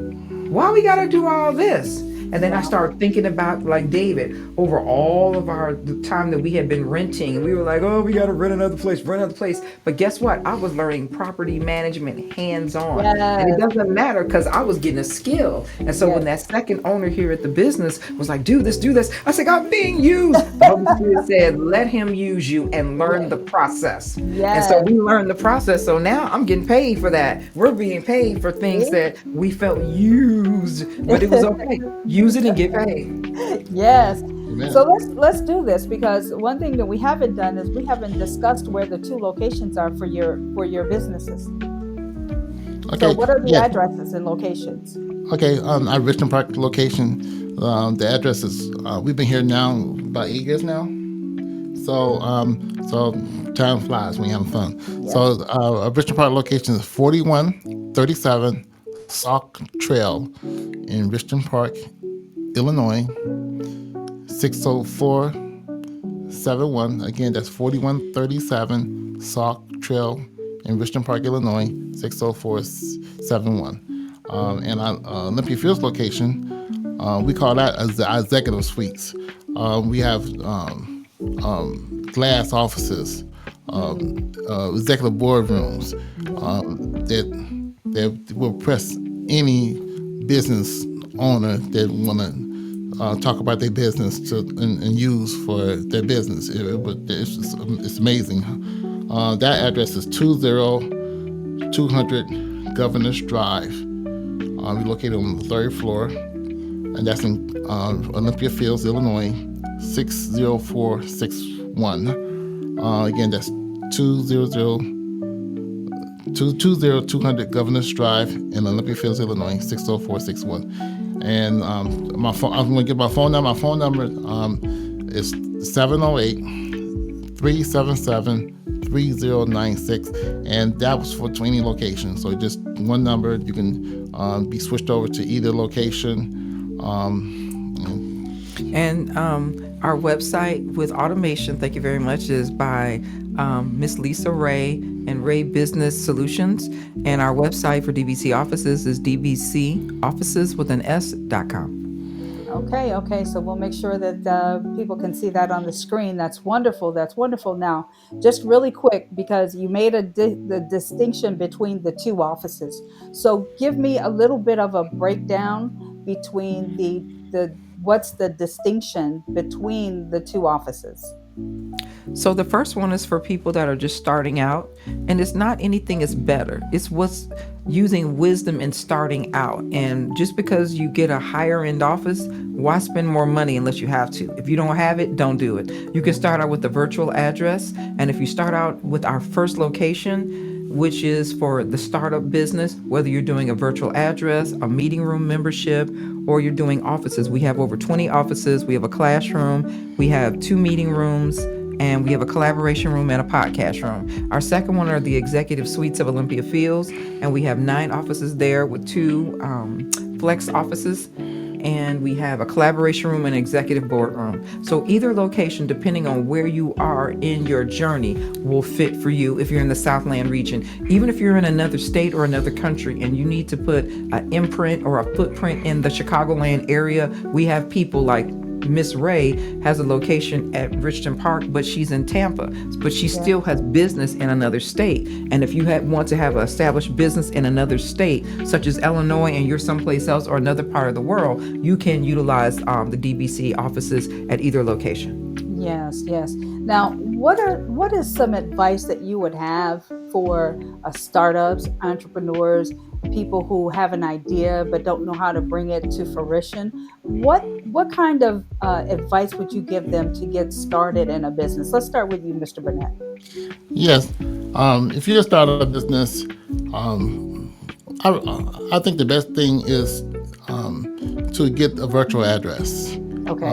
why we gotta do all this? And then I started thinking about, like David, over all of the time that we had been renting, and we were like, oh, we got to rent another place. But guess what? I was learning property management hands-on. Yes. And it doesn't matter, because I was getting a skill. And so when that second owner here at the business was like, do this, I said, I'm being used. The Holy Spirit said, let him use you and learn the process. Yes. And so we learned the process. So now I'm getting paid for that. We're being paid for things that we felt used, but it was okay. Use it and get paid. Yes. Amen. So let's do this, because one thing that we haven't done is we haven't discussed where the 2 locations are for your businesses. Okay. So what are the addresses and locations? Okay, our Richmond Park location, the address is, we've been here now about 8 years now. So time flies when you're having fun. Yes. So our Richmond Park location is 4137 Sauk Trail in Richmond Park, Illinois, 60471. Again, that's 4137 Sauk Trail in Richmond Park, Illinois, 60471. And our Olympia Fields location, we call that as the executive suites. We have glass offices, executive boardrooms that will press any business owner that want to talk about their business and use for their business. It's amazing. That address is 20200 Governors Drive. We're located on the 3rd floor, and that's in Olympia Fields, Illinois, 60461. Again, that's 20200 Governors Drive in Olympia Fields, Illinois, 60461. And my phone, I'm going to give my phone number. My phone number is 708-377-3096, and that was for 20 locations. So just one number, you can be switched over to either location. And our website with automation, thank you very much, is by Miss Lisa Ray and Ray Business Solutions. And our website for DBC Offices is dbcoffices.com. Okay. So we'll make sure that people can see that on the screen. That's wonderful. That's wonderful. Now, just really quick, because you made the distinction between the two offices. So give me a little bit of a breakdown between the what's the distinction between the two offices? So the first one is for people that are just starting out, and it's not anything is better. It's what's using wisdom in starting out. And just because you get a higher end office, why spend more money unless you have to? If you don't have it, don't do it. You can start out with a virtual address, and if you start out with our first location, which is for the startup business, whether you're doing a virtual address, a meeting room membership, or you're doing offices. We have over 20 offices. We have a classroom. We have 2 meeting rooms, and we have a collaboration room and a podcast room. Our second one are the executive suites of Olympia Fields, and we have 9 offices there with 2 flex offices. And we have a collaboration room and executive board room. So either location, depending on where you are in your journey, will fit for you if you're in the Southland region. Even if you're in another state or another country and you need to put an imprint or a footprint in the Chicagoland area, we have people like Miss Ray has a location at Richton Park, but she's in Tampa, but she still has business in another state. And if you want to have an established business in another state, such as Illinois, and you're someplace else or another part of the world, you can utilize the DBC offices at either location. Yes. Now, what is some advice that you would have for startups, entrepreneurs, people who have an idea but don't know how to bring it to fruition? What kind of advice would you give them to get started in a business? Let's start with you, Mr. Burnett. Yes. If you start a business, I think the best thing is to get a virtual address. Okay.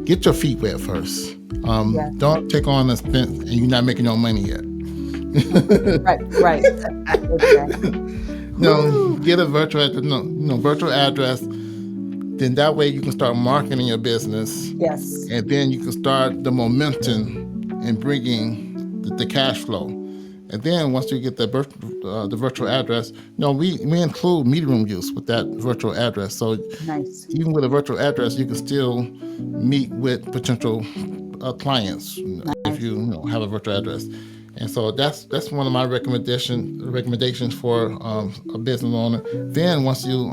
Get your feet wet first. Don't take on expense and you're not making no money yet. Right. Exactly. Get a virtual address. Virtual address. Then that way you can start marketing your business. Yes. And then you can start the momentum and bringing the cash flow. And then once you get the virtual address, we include meeting room use with that virtual address. So nice. Even with a virtual address, you can still meet with potential clients if you have a virtual address. And so that's one of my recommendations for a business owner. Then once you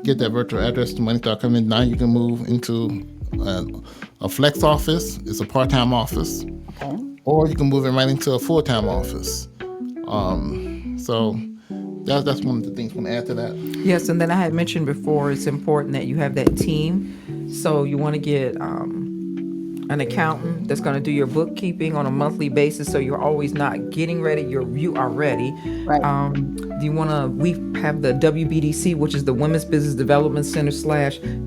get that virtual address, the money start coming. Now you can move into a flex office. It's a part-time office. Okay. Or you can move it right into a full-time office. So that's one of the things I'm going to add to that. Yes, and then I had mentioned before, it's important that you have that team. So you want to get an accountant that's going to do your bookkeeping on a monthly basis, so you're always not getting ready. You are ready. Right. We have the WBDC, which is the Women's Business Development Center /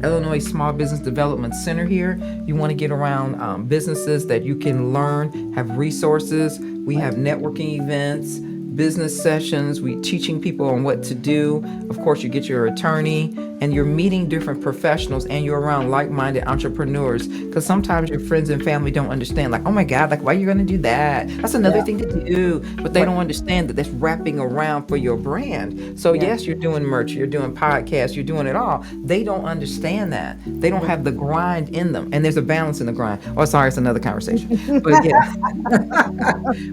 Illinois Small Business Development Center here. You want to get around businesses that you can learn, have resources. We have networking events, business sessions. We teaching people on what to do. Of course, you get your attorney, and you're meeting different professionals, and you're around like-minded entrepreneurs, because sometimes your friends and family don't understand, like, oh my God, like, why are you going to do that? That's another thing to do. But they don't understand that that's wrapping around for your brand. So yes, you're doing merch, you're doing podcasts, you're doing it all. They don't understand that. They don't have the grind in them. And there's a balance in the grind. Oh, sorry, it's another conversation. But yeah.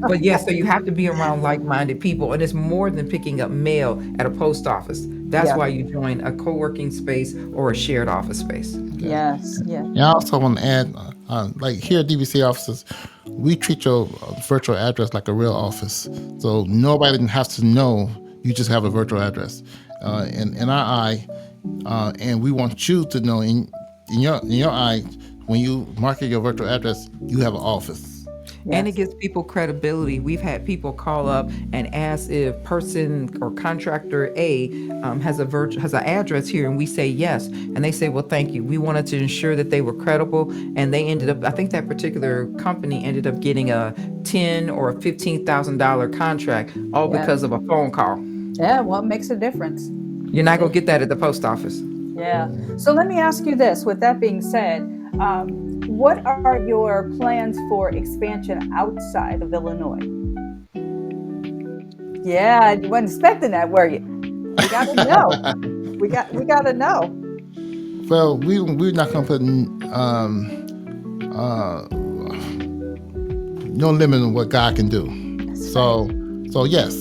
But yeah, so you have to be around like-minded people. And it's more than picking up mail at a post office. That's why you join a co-working space or a shared office space. Yes. And I also want to add, like here at DBC Offices, we treat your virtual address like a real office. So nobody has to know you just have a virtual address. In our eye, and we want you to know in your eye, when you market your virtual address, you have an office. And it gives people credibility. We've had people call up and ask if person or contractor A has an address here, and we say yes, and they say, well, thank you. We wanted to ensure that they were credible, and they ended up, I think that particular company ended up getting a $10,000 or $15,000 contract, all because of a phone call. Yeah, well, it makes a difference. You're not gonna get that at the post office. Yeah. So let me ask you this. With that being said, What are your plans for expansion outside of Illinois? Yeah, you weren't expecting that, were you? We gotta know. We gotta know. Well, we're not gonna put uh, no limit on what God can do. That's So right. so yes,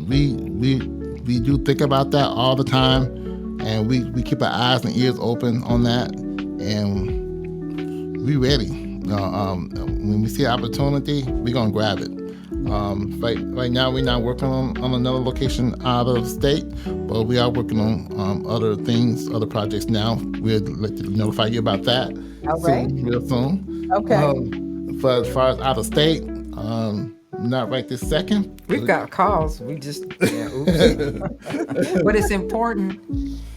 we do think about that all the time, and we keep our eyes and ears open on that, and we ready. When we see an opportunity, we're gonna grab it. Right now, we're not working on another location out of state, but we are working on other things, other projects now. We'll let you notify you about that All right. real soon. Okay. But as far as out of state, not right this second. We've got calls. We just, yeah, oops. But it's important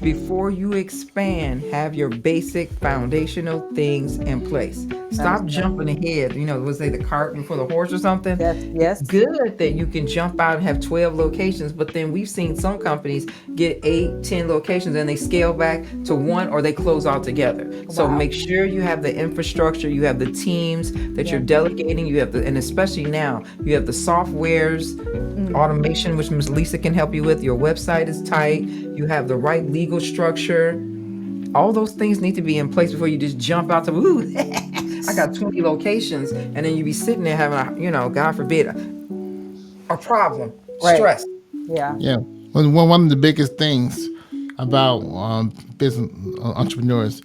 before you expand, have your basic foundational things in place. Stop jumping ahead. Let's say the cart before the horse or something. Yes. Good that you can jump out and have 12 locations, but then we've seen some companies get 8, 10 locations and they scale back to one or they close altogether. So Wow. make sure you have the infrastructure, you have the teams that you're delegating, and especially now, you have the softwares, automation, which Ms. Lisa can help you with. Your website is tight. You have the right legal structure. All those things need to be in place before you just jump out to, ooh, I got 20 locations, and then you be sitting there having God forbid, a problem, Right. stress. Yeah. Yeah, one of the biggest things about business entrepreneurs,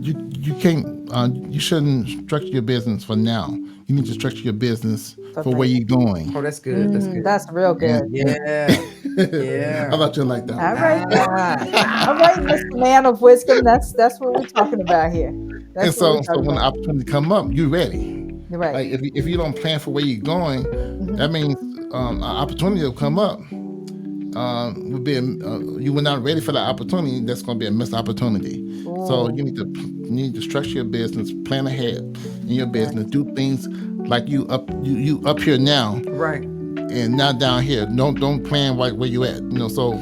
you can't, you shouldn't structure your business for now. You need to structure your business for where you're going. Oh, that's good. That's good. That's real good. Yeah. Yeah. How about you like that? All right. Ah. All right, Mr. Man of Wisdom. That's what we're talking about here. And That's what so we're talking when the about. opportunity come up, you're ready. You're right. Like if you don't plan for where you're going, that means an opportunity will come up. Would be you were not ready for that opportunity. That's going to be a missed opportunity. So you need to structure your business, plan ahead in your business, do things like you up here now, Right. and not down here. Don't plan right where you at. So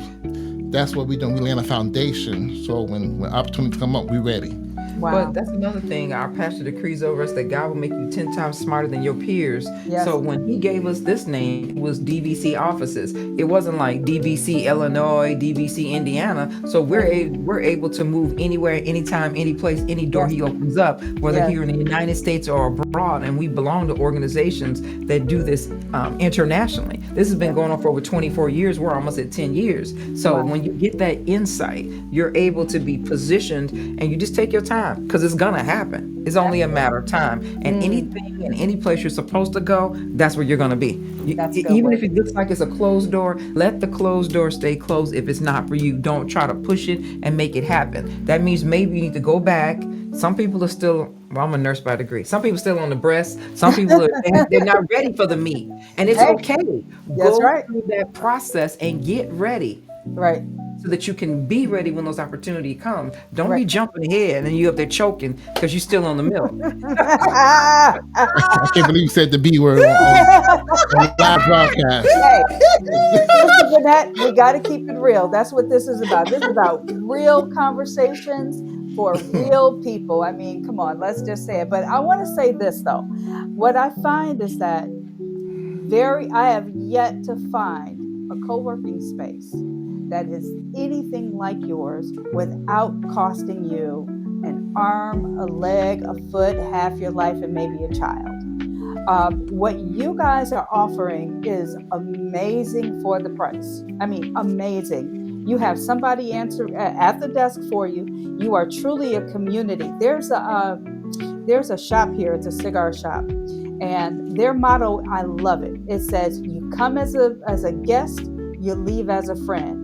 that's what we do. We lay a foundation. So when opportunities come up, we ready. Wow. But that's another thing. Our pastor decrees over us that God will make you 10 times smarter than your peers. Yes. So when he gave us this name, it was DBC Offices. It wasn't like DBC Illinois, DBC Indiana. So we're able to move anywhere, anytime, any place, any door he opens up, whether here in the United States or abroad. And we belong to organizations that do this internationally. This has been going on for over 24 years. We're almost at 10 years. So when you get that insight, you're able to be positioned, and you just take your time, because it's gonna happen. It's only a matter of time. And anything and any place you're supposed to go, that's where you're gonna be. That's a good Even way. if it looks like it's a closed door, let the closed door stay closed. If it's not for you, don't try to push it and make it happen. That means maybe you need to go back. Some people are still, well, I'm a nurse by degree. Some people still on the breast. Some people they're not ready for the meat, and it's okay. That's Go right. through that process and get ready, Right. so that you can be ready when those opportunities come. Don't be Right. jumping ahead and you up there choking because you're still on the milk. I can't believe you said the B word on live broadcast. Hey, Mr. Burnett, we got to keep it real. That's what this is about. This is about real conversations for real people. I mean, come on, let's just say it. But I want to say this, though. What I find is that I have yet to find a co-working space that is anything like yours without costing you an arm, a leg, a foot, half your life, and maybe a child. What you guys are offering is amazing for the price. I mean, amazing. You have somebody answer at the desk for you. You are truly a community. There's a shop here. It's a cigar shop, and their motto, I love it. It says, "You come as a guest, you leave as a friend."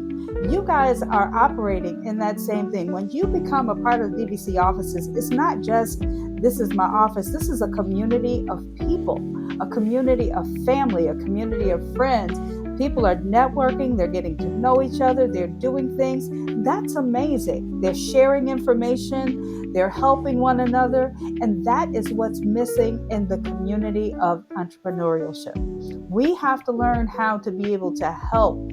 You guys are operating in that same thing. When you become a part of DBC Offices, it's not just, this is my office. This is a community of people, a community of family, a community of friends. People are networking, they're getting to know each other, they're doing things. That's amazing. They're sharing information, they're helping one another, and that is what's missing in the community of entrepreneurship. We have to learn how to be able to help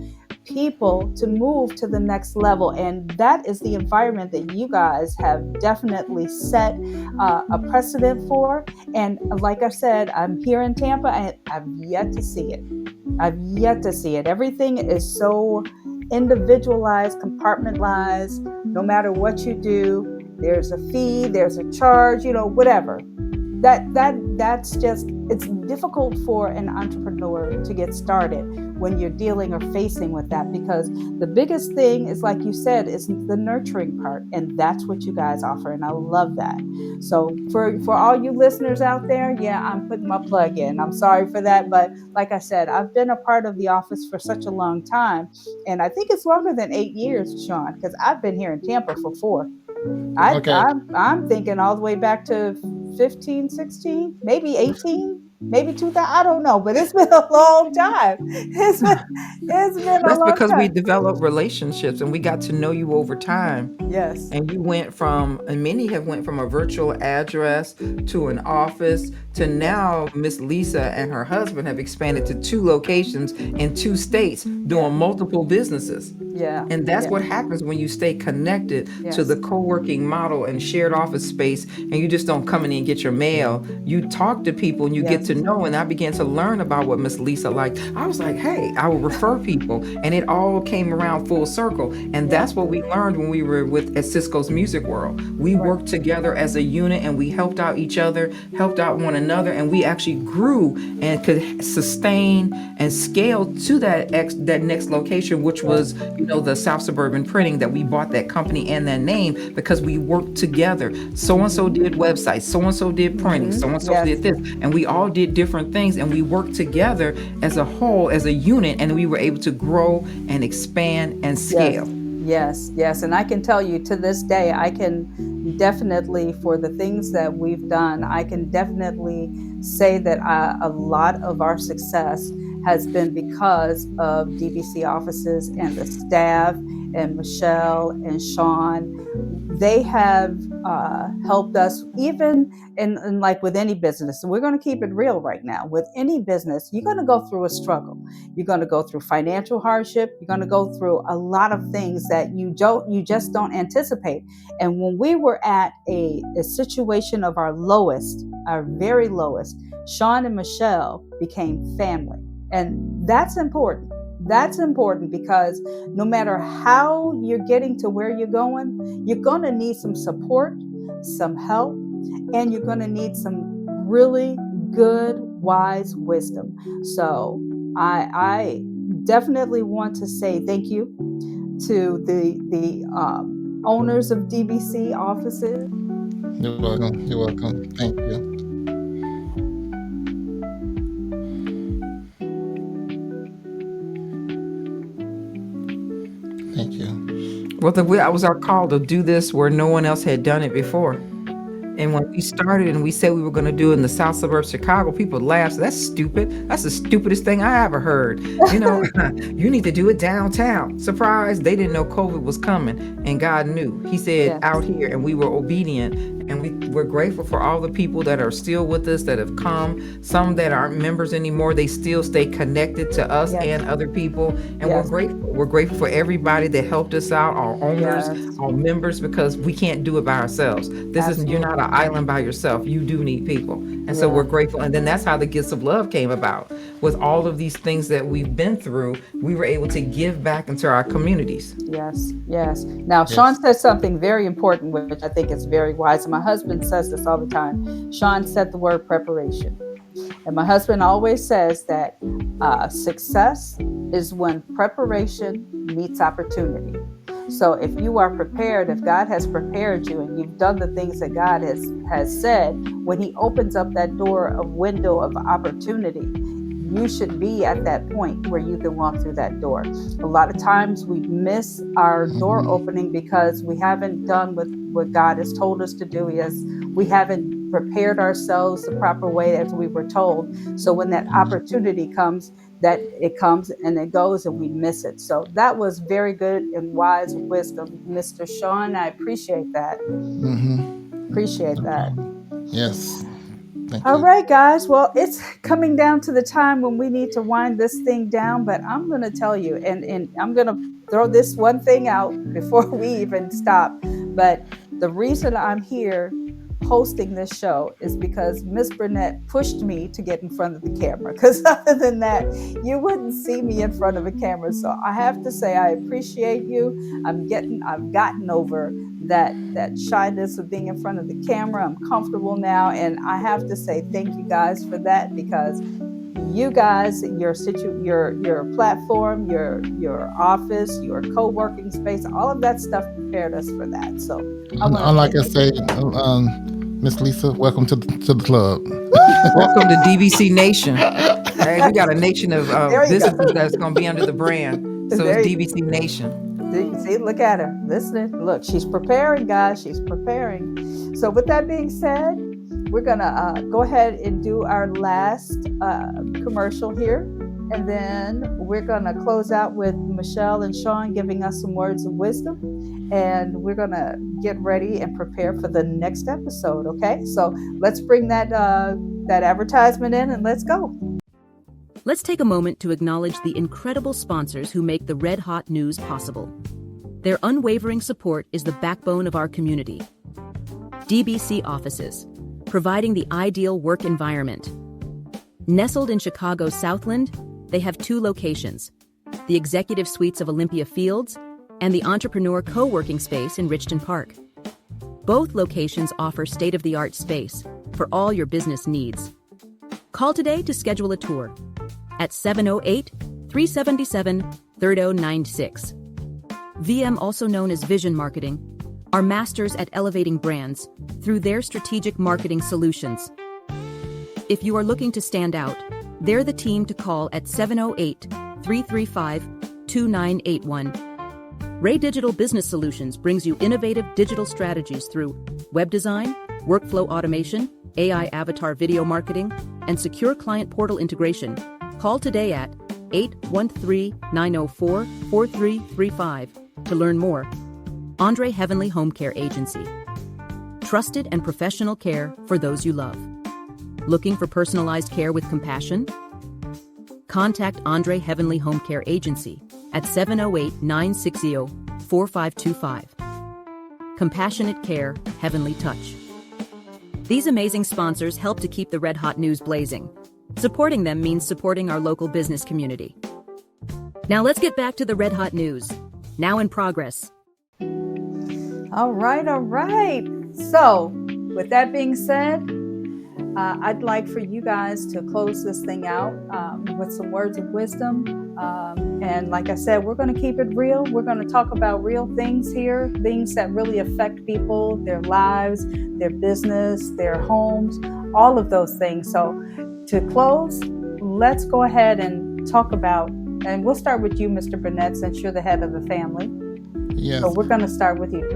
people to move to the next level. And that is the environment that you guys have definitely set a precedent for. And like I said, I'm here in Tampa and I've yet to see it. I've yet to see it. Everything is so individualized, compartmentalized. No matter what you do, there's a fee, there's a charge, whatever. That's just, it's difficult for an entrepreneur to get started when you're dealing or facing with that, because the biggest thing is, like you said, is the nurturing part, and that's what you guys offer, and I love that. So for all you listeners out there, yeah, I'm putting my plug in. I'm sorry for that, but like I said, I've been a part of the office for such a long time, and I think it's longer than 8 years, Shon, because I've been here in Tampa for 4. Okay. I'm thinking all the way back to 15, 16, maybe 18, maybe 2000. I don't know, but it's been a long time. It's been a That's long because we time. developed relationships and we got to know you over time. Yes. And you went from, and many have went from a virtual address to an office to now Miss Lisa and her husband have expanded to 2 locations in 2 states doing multiple businesses. Yeah. And that's Yeah. what happens when you stay connected to Yes. the co-working model and shared office space, and you just don't come in and get your mail. You talk to people and you get Yes. to know. And I began to learn about what Miss Lisa liked. I was like, hey, I will refer people, and it all came around full circle. And that's what we learned when we were with at Cisco's Music World. We worked together as a unit, and we helped out each other, helped out one another, and we actually grew and could sustain and scale to that next location, which was the South Suburban Printing, that we bought that company and that name because we worked together. So and so did websites, so and so did printing, so and so Yes. did this, and we all did different things, and we worked together as a whole, as a unit, and we were able to grow and expand and scale. Yes, yes. And I can tell you, to this day, I can definitely, for the things that we've done, I can definitely say that a lot of our success has been because of DBC Offices and the staff and Michelle and Shon. They have helped us, even in like with any business. And we're going to keep it real right now. With any business, you're going to go through a struggle. You're going to go through financial hardship. You're going to go through a lot of things that you just don't anticipate. And when we were at a situation of our lowest, our very lowest, Shon and Michelle became family. And that's important. That's important because no matter how you're getting to where you're going to need some support, some help, and you're going to need some really good, wise wisdom. So I definitely want to say thank you to the owners of DBC Offices. You're welcome. You're welcome. Thank you. Thank you. Well, that was our call to do this where no one else had done it before. And when we started and we said we were going to do it in the south suburbs of Chicago, people laughed. That's stupid. That's the stupidest thing I ever heard. You need to do it downtown. Surprise, they didn't know COVID was coming, and God knew. He said out here, and we were obedient. And we're grateful for all the people that are still with us, that have come. Some that aren't members anymore, they still stay connected to us and other people. And we're grateful. We're grateful for everybody that helped us out, our owners, our members, because we can't do it by ourselves. You're not an island by yourself. You do need people. And so we're grateful. And then that's how the Gifts of Love came about. With all of these things that we've been through, we were able to give back into our communities. Yes, yes. Now, Shon says something very important, which I think is very wise. And my husband says this all the time. Shon said the word preparation. And my husband always says that success is when preparation meets opportunity. So if you are prepared, if God has prepared you and you've done the things that God has said, when he opens up that window of opportunity, you should be at that point where you can walk through that door. A lot of times we miss our door opening because we haven't done what God has told us to do. We haven't prepared ourselves the proper way as we were told. So when that opportunity comes, that it comes and it goes and we miss it. So that was very good and wise wisdom, Mr. Shon. I appreciate that. Appreciate that. Yes. Thank All you. right, guys. Well, it's coming down to the time when we need to wind this thing down, but I'm going to tell you, and I'm going to throw this one thing out before we even stop. But the reason I'm here hosting this show is because Miss Burnett pushed me to get in front of the camera. Because other than that, you wouldn't see me in front of a camera. So I have to say I appreciate you. I've gotten over that shyness of being in front of the camera. I'm comfortable now, and I have to say thank you guys for that, because you guys, your platform, your office, your co-working space, all of that stuff prepared us for that. So Like I say, Miss Lisa, welcome to the club. Welcome to DBC Nation. Hey, we got a nation of There you go. businesses that's going to be under the brand. So There it's you DBC Nation. See, look at her, listening. Look, she's preparing, guys. She's preparing. So with that being said, we're gonna go ahead and do our last commercial here, and then we're gonna close out with Michelle and Shon giving us some words of wisdom, and we're gonna get ready and prepare for the next episode. Okay, so let's bring that advertisement in, and let's go. Let's take a moment to acknowledge the incredible sponsors who make the Red Hot News possible. Their unwavering support is the backbone of our community. DBC Offices, providing the ideal work environment. Nestled in Chicago's Southland, they have 2 locations, the executive suites of Olympia Fields and the entrepreneur co-working space in Richton Park. Both locations offer state-of-the-art space for all your business needs. Call today to schedule a tour at 708-377-3096. VM, also known as Vision Marketing, are masters at elevating brands through their strategic marketing solutions. If you are looking to stand out, they're the team to call at 708-335-2981. Ray Digital Business Solutions brings you innovative digital strategies through web design, workflow automation, AI avatar video marketing, and secure client portal integration. Call today at 813-904-4335 to learn more. Andre Heavenly Home Care Agency. Trusted and professional care for those you love. Looking for personalized care with compassion? Contact Andre Heavenly Home Care Agency at 708-960-4525. Compassionate care, heavenly touch. These amazing sponsors help to keep the Red Hot News blazing. Supporting them means supporting our local business community. Now let's get back to the Red Hot News. Now in progress. All right. So, with that being said, I'd like for you guys to close this thing out with some words of wisdom. And like I said, we're going to keep it real. We're going to talk about real things here, things that really affect people, their lives, their business, their homes, all of those things. So, to close, let's go ahead and talk about, and we'll start with you, Mr. Burnett, since you're the head of the family. Yes. So we're going to start with you.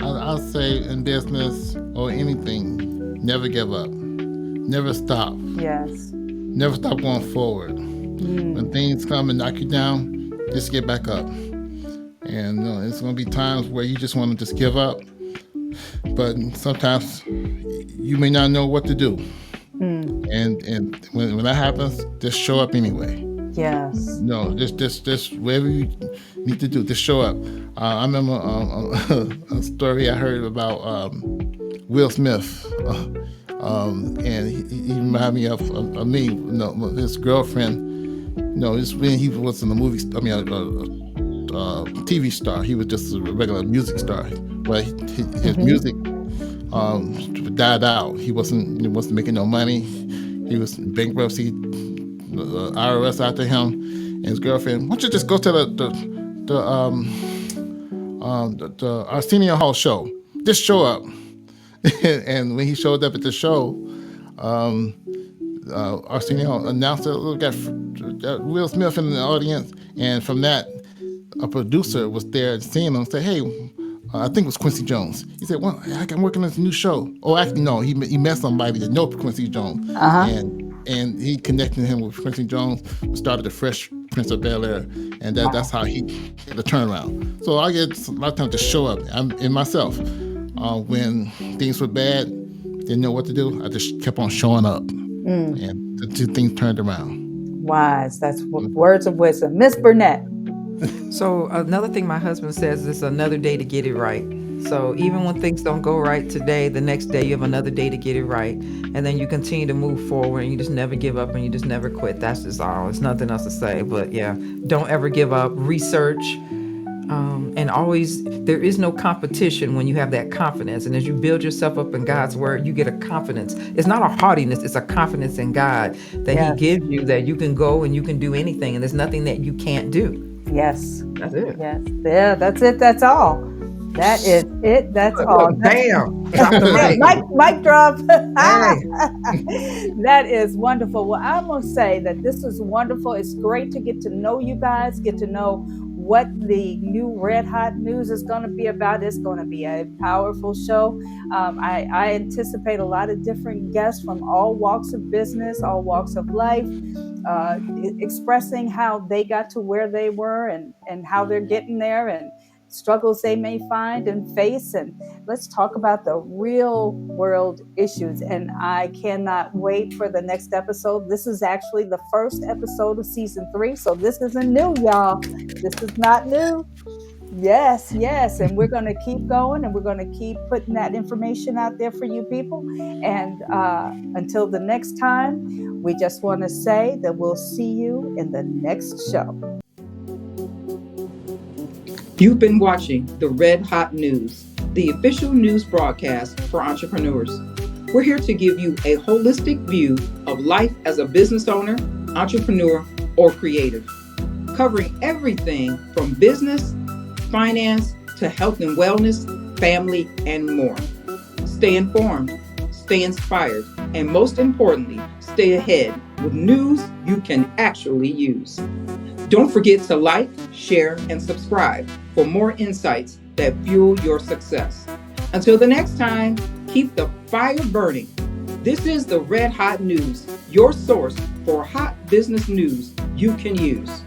I'll say in business or anything, never give up. Never stop. Yes. Never stop going forward. When things come and knock you down, just get back up. And it's going to be times where you just want to just give up. But sometimes you may not know what to do. And when that happens, just show up anyway. Yes. No, just whatever you need to do, just show up. I remember a story I heard about Will Smith, and he reminded me of me. His girlfriend. This when he was in the movie. I mean, a TV star. He was just a regular music star, but his music died out. He wasn't making no money. He was in bankruptcy. The IRS after him, and his girlfriend. Why don't you just go to the Arsenio Hall show? Just show up. And when he showed up at the show, Arsenio announced that we got Will Smith in the audience, and from that, a producer was there seeing him and said, "Hey." I think it was Quincy Jones. He said, "Well, I can work on this new show." Oh, actually, no. He met somebody that knows Quincy Jones, and he connected him with Quincy Jones. Started the Fresh Prince of Bel-Air, and that's how he did the turnaround. So I get a lot of times to show up. In myself, when things were bad, didn't know what to do, I just kept on showing up, and the two things turned around. Wise. That's words of wisdom. Miss Burnett. So another thing my husband says is another day to get it right. So even when things don't go right today, the next day you have another day to get it right. And then you continue to move forward and you just never give up and you just never quit. That's just all. There's nothing else to say. But yeah, don't ever give up. Research. And always, there is no competition when you have that confidence. And as you build yourself up in God's word, you get a confidence. It's not a haughtiness, it's a confidence in God that He gives you, that you can go and you can do anything. And there's nothing that you can't do. Yes. That's it. Yes. Yeah, that's it. That's all. That is it. That's all. Bam! Drop the mic. Mic drop. Hey. That is wonderful. Well, I must say that this is wonderful. It's great to get to know you guys, get to know what the new Red Hot News is going to be about. It's going to be a powerful show. I anticipate a lot of different guests from all walks of business, all walks of life, expressing how they got to where they were and how they're getting there and struggles they may find and face. And let's talk about the real world issues. And I cannot wait for the next episode. This is actually the first episode of season 3. So this isn't new, y'all. This is not new. Yes. And we're going to keep going and we're going to keep putting that information out there for you people. And until the next time, we just want to say that we'll see you in the next show. You've been watching the Red Hot News, the official news broadcast for entrepreneurs. We're here to give you a holistic view of life as a business owner, entrepreneur, or creative, covering everything from business, finance, to health and wellness, family, and more. Stay informed, stay inspired, and most importantly, stay ahead with news you can actually use. Don't forget to like, share, and subscribe for more insights that fuel your success. Until the next time, keep the fire burning. This is the Red Hot News, your source for hot business news you can use.